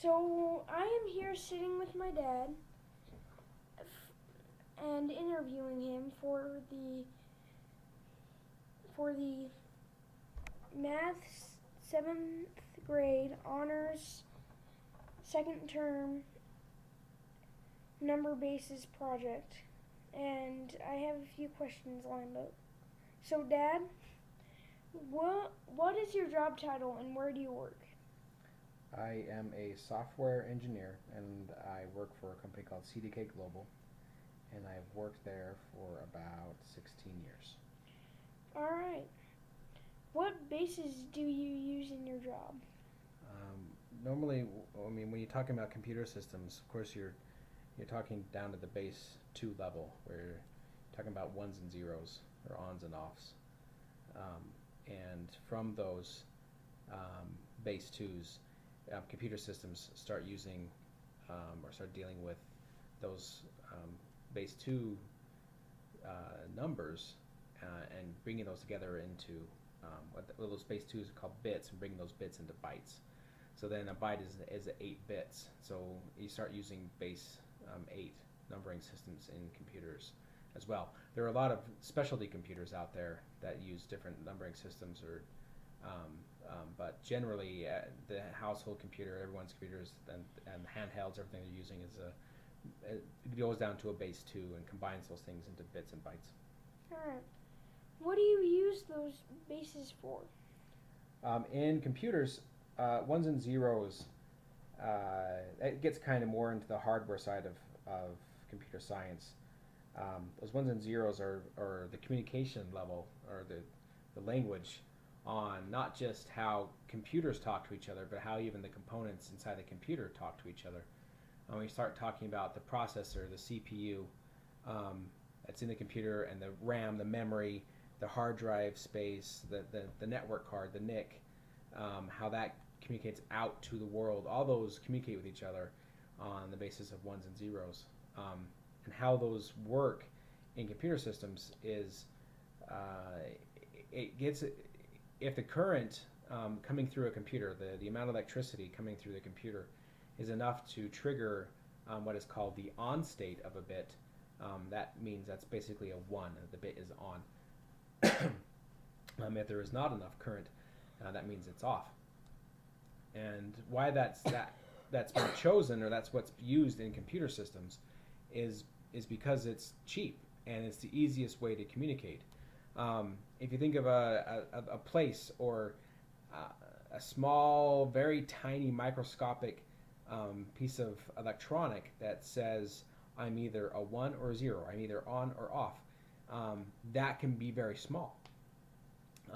So I am here sitting with my dad and interviewing him for the math seventh grade honors second term number basis project. And I have a few questions lined up. So, Dad, what is your job title and where do you work? I am a software engineer and I work for a company called CDK Global, and I've worked there for about 16 years. All right. What bases do you use in your job? Um, Normally, when you're talking about computer systems, of course you're talking down to the base 2 level, where you're talking about ones and zeros or ons and offs, um, and from those um, base twos, computer systems start using or start dealing with those base two numbers and bringing those together into what those base twos are called bits, and bringing those bits into bytes. So then a byte is 8 bits. So you start using base 8 numbering systems in computers as well. There are a lot of specialty computers out there that use different numbering systems, um, but generally the household computer, everyone's computers and handhelds, everything they're using it goes down to a base 2 and combines those things into bits and bytes. All right. What do you use those bases for? In computers, ones and zeros, it gets kind of more into the hardware side of computer science. Those ones and zeros are the communication level, or the language on not just how computers talk to each other, but how even the components inside the computer talk to each other. When we start talking about the processor, the CPU, that's in the computer, and the RAM, the memory, the hard drive space, the network card, the NIC, how that communicates out to the world. All those communicate with each other on the basis of ones and zeros. And how those work in computer systems is it gets if the current coming through a computer, the amount of electricity coming through the computer is enough to trigger what is called the on state of a bit. That means that's basically a 1. The bit is on. If there is not enough current, that means it's off. And why that's been chosen, or that's what's used in computer systems, is because it's cheap and it's the easiest way to communicate. If you think of a place or a small, very tiny, microscopic piece of electronic that says I'm either a 1 or a 0, I'm either on or off, that can be very small,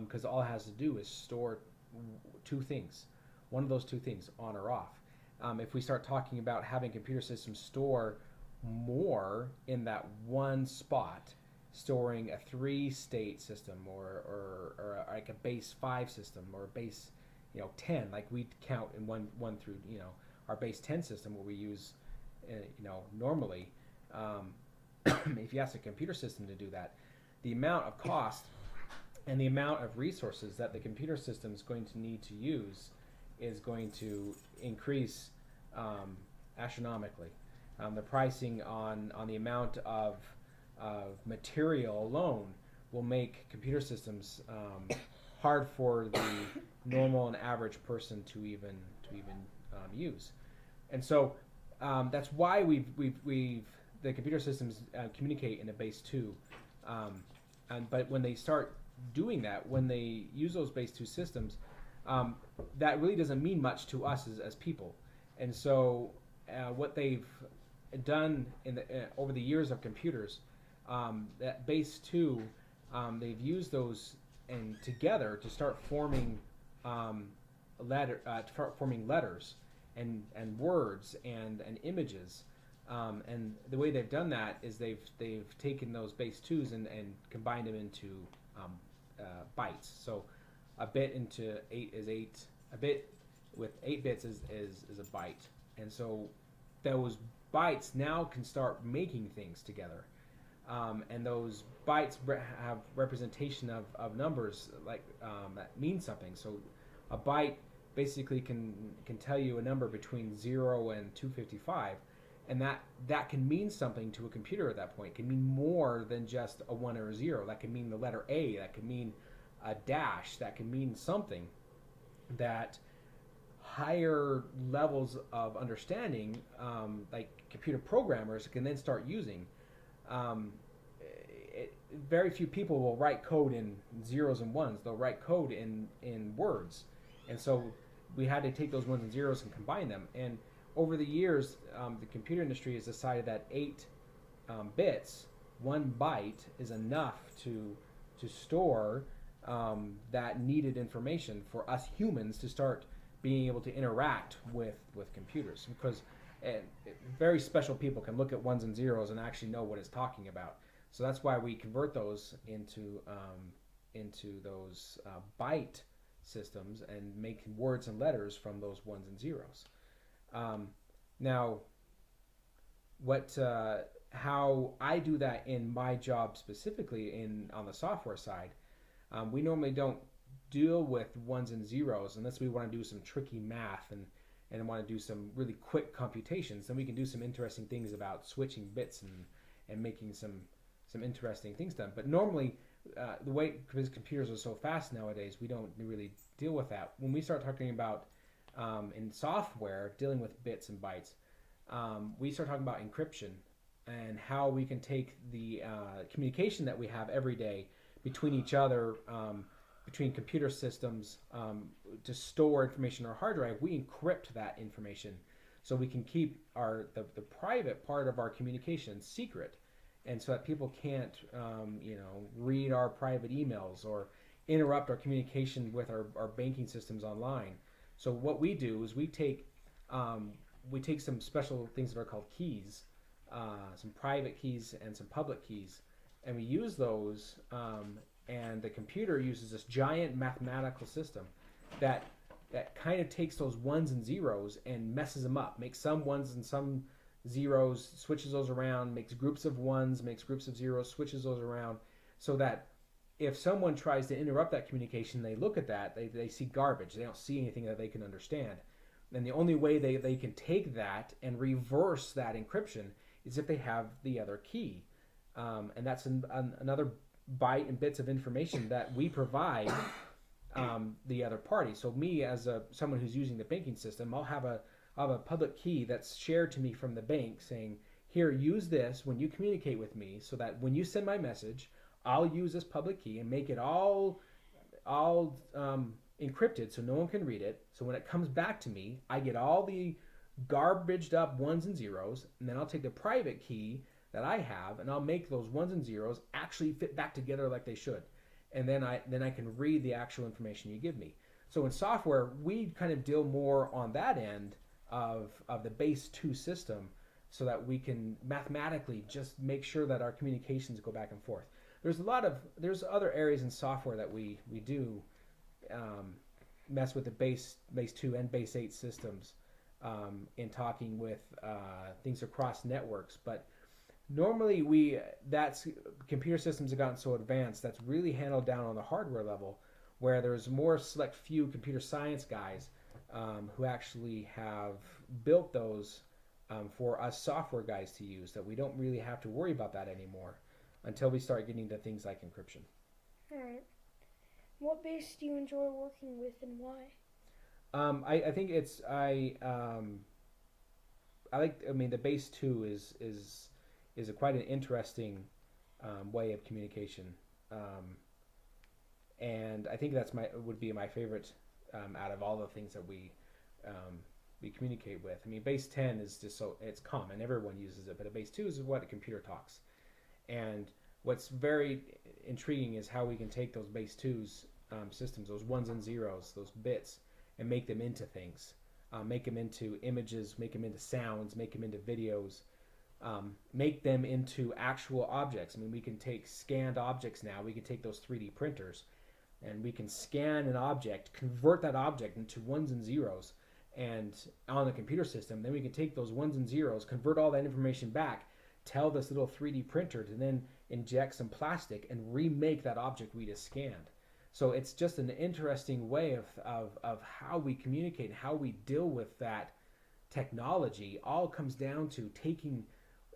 because all it has to do is store two things, one of those two things, on or off. If we start talking about having computer systems store more in that one spot, storing a 3-state system, or like a base 5 system, or a base 10, like we count in one through our base 10 system, where we use normally. If you ask a computer system to do that, the amount of cost and the amount of resources that the computer system is going to need to use is going to increase astronomically. The pricing on the amount of material alone will make computer systems hard for the normal and average person to even use. And so that's why we've the computer systems communicate in a base 2. But when they start doing that, when they use those base 2 systems, that really doesn't mean much to us as people. And so what they've done over the years of computers, that base 2, they've used those and together to start forming letters and words and images. And the way they've done that is they've taken those base 2s and combined them into bytes. So a bit into 8 is 8. A bit with 8 bits is a byte. And so those bytes now can start making things together. And those bytes have representation of numbers like that mean something. So a byte basically can tell you a number between 0 and 255, and that can mean something to a computer at that point. It can mean more than just a 1 or a 0. That can mean the letter A, that can mean a dash, that can mean something that higher levels of understanding, like computer programmers, can then start using. Um, Very few people will write code in zeros and ones. They'll write code in words, and so we had to take those ones and zeros and combine them. And over the years, the computer industry has decided that 8 bits, 1 byte, is enough to store that needed information for us humans to start being able to interact with computers. Because very special people can look at ones and zeros and actually know what it's talking about. So that's why we convert those into those byte systems and make words and letters from those ones and zeros. Now, how I do that in my job specifically on the software side, we normally don't deal with ones and zeros unless we want to do some tricky math and want to do some really quick computations. Then we can do some interesting things about switching bits and making some interesting things done. But normally, the way, because computers are so fast nowadays, we don't really deal with that. When we start talking about in software dealing with bits and bytes, we start talking about encryption and how we can take the communication that we have every day between each other, between computer systems, to store information on our hard drive. We encrypt that information so we can keep the private part of our communication secret, and so that people can't read our private emails or interrupt our communication with our banking systems online. So what we do is we take some special things that are called keys, some private keys and some public keys, and we use those, and the computer uses this giant mathematical system that kind of takes those ones and zeros and messes them up, makes some ones and some zeros, switches those around, makes groups of ones, makes groups of zeros, switches those around, so that if someone tries to interrupt that communication, they look at that, they see garbage. They don't see anything that they can understand. And the only way they can take that and reverse that encryption is if they have the other key. And that's another byte and bits of information that we provide the other party. So me, as someone who's using the banking system, I'll have a public key that's shared to me from the bank saying, here, use this when you communicate with me, so that when you send my message, I'll use this public key and make it all encrypted so no one can read it. So when it comes back to me, I get all the garbaged up ones and zeros, and then I'll take the private key that I have and I'll make those ones and zeros actually fit back together like they should. And then I can read the actual information you give me. So in software, we kind of deal more on that end of the base 2 system, so that we can mathematically just make sure that our communications go back and forth. There's other areas in software that we do mess with the base 2 and base 8 systems in talking with things across networks. But normally computer systems have gotten so advanced that's really handled down on the hardware level, where there's more select few computer science guys who actually have built those for us software guys to use, that we don't really have to worry about that anymore until we start getting to things like encryption. All right. What base do you enjoy working with, and why? I think the base 2 is quite an interesting way of communication, and I think would be my favorite out of all the things that we communicate with. I mean, base 10 is just it's common, everyone uses it, but a base 2 is what a computer talks. And what's very intriguing is how we can take those base 2's systems, those ones and zeros, those bits, and make them into things, make them into images, make them into sounds, make them into videos, make them into actual objects. I mean, we can take scanned objects now. We can take those 3D printers, and we can scan an object, convert that object into ones and zeros, and on the computer system, then we can take those ones and zeros, convert all that information back, tell this little 3D printer to then inject some plastic and remake that object we just scanned. So it's just an interesting way of how we communicate, how we deal with that technology. All comes down to taking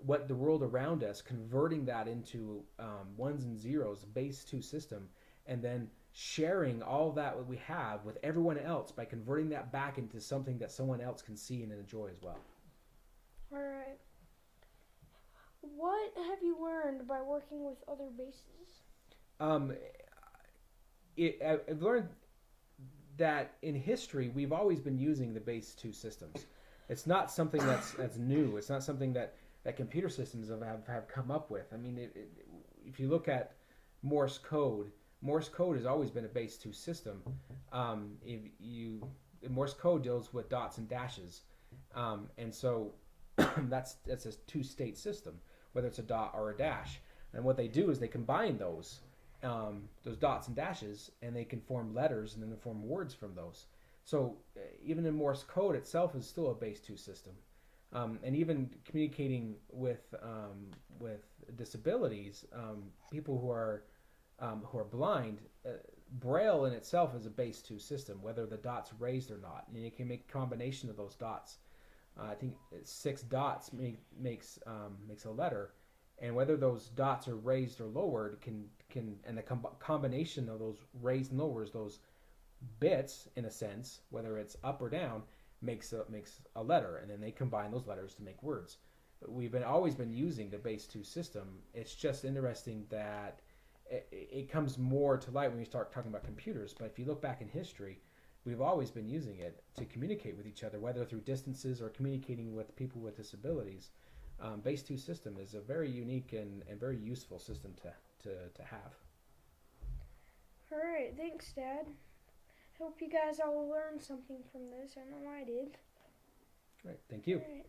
what the world around us, converting that into ones and zeros, base 2 system, and then sharing all that we have with everyone else by converting that back into something that someone else can see and enjoy as well. All right. What have you learned by working with other bases? Um, I've learned that in history we've always been using the base 2 systems. It's not something that's new. It's not something that computer systems have come up with. I mean, if you look at Morse code, Morse code has always been a base 2 system. If you Morse code deals with dots and dashes, and so that's a 2-state system, whether it's a dot or a dash. And what they do is they combine those dots and dashes, and they can form letters, and then they form words from those. So even in Morse code itself is still a base 2 system, and even communicating with disabilities, people who are blind. Braille in itself is a base 2 system, whether the dot's raised or not, and you can make a combination of those dots. I think 6 dots makes a letter, and whether those dots are raised or lowered can and the combination of those raised and lowers, those bits in a sense, whether it's up or down, makes a letter, and then they combine those letters to make words. But we've always been using the base 2 system. It's just interesting that it comes more to light when you start talking about computers. But if you look back in history, we've always been using it to communicate with each other, whether through distances or communicating with people with disabilities. Base 2 system is a very unique and very useful system to have. All right, thanks, Dad. Hope you guys all learned something from this. I know I did. All right, thank you. All right.